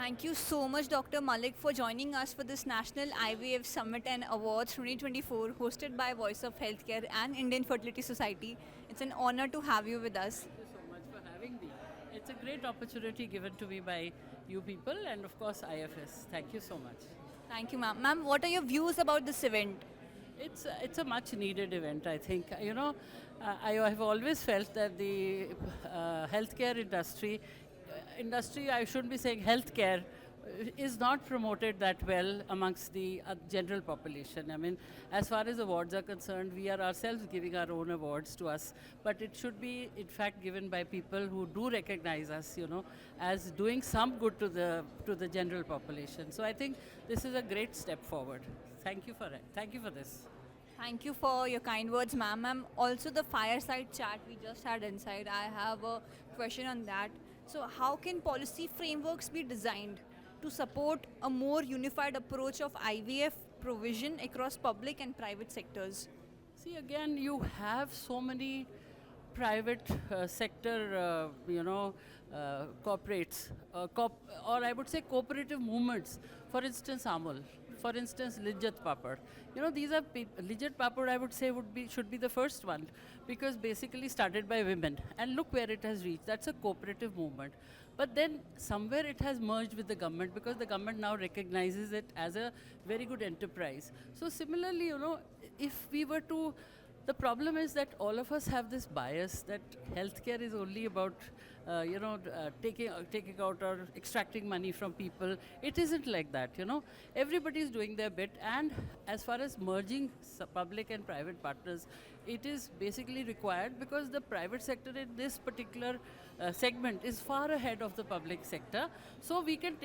Thank you so much, Dr. Malik, for joining us for this National IVF Summit and Awards 2024 hosted by Voice of Healthcare and Indian Fertility Society. It's an honor to have you with us. Thank you so much for having me. It's a great opportunity given to me by you people and, of course, IFS. Thank you so much. Thank you, ma'am. Ma'am, what are your views about this event? It's a much needed event, I think. I have always felt that the healthcare industry, I shouldn't be saying healthcare, is not promoted that well amongst the general population. I mean, as far as awards are concerned, we are ourselves giving our own awards to us, but it should be, in fact, given by people who do recognize us, as doing some good to the general population. So I think this is a great step forward. Thank you for it. Thank you for this. Thank you for your kind words, ma'am. Ma'am, also the fireside chat we just had inside, I have a question on that. So, how can policy frameworks be designed to support a more unified approach of IVF provision across public and private sectors? See, again, you have so many private sector, corporates, or I would say cooperative movements. For instance, Amul. For instance, Lijjat Papad. These are Lijjat Papad. I would say should be the first one, because basically started by women, and look where it has reached. That's a cooperative movement. But then somewhere it has merged with the government, because the government now recognizes it as a very good enterprise. So similarly, if we were to, the problem is that all of us have this bias that healthcare is only about, taking out or extracting money from people. It isn't like that. Everybody is doing their bit, and as far as merging public and private partners, it is basically required, because the private sector in this particular segment is far ahead of the public sector. So we can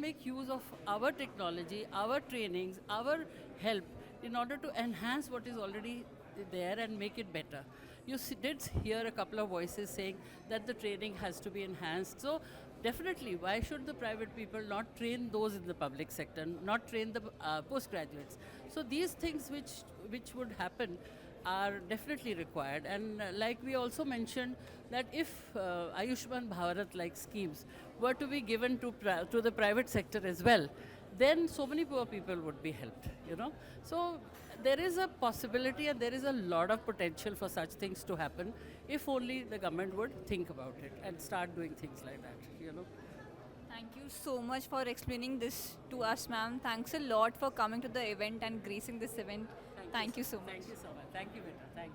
make use of our technology, our trainings, our help in order to enhance what is already there and make it better. You did hear a couple of voices saying that the training has to be enhanced. So definitely, why should the private people not train those in the public sector, not train the postgraduates? So these things which would happen are definitely required. And like we also mentioned, that if Ayushman Bharat like schemes were to be given to the private sector as well, then so many poor people would be helped. So there is a possibility and there is a lot of potential for such things to happen, if only the government would think about it and start doing things like that. Thank you so much for explaining this to us, ma'am. Thanks a lot for coming to the event and gracing this event. Thank you so much. Thank you so much. Thank you, Beta. Thank you.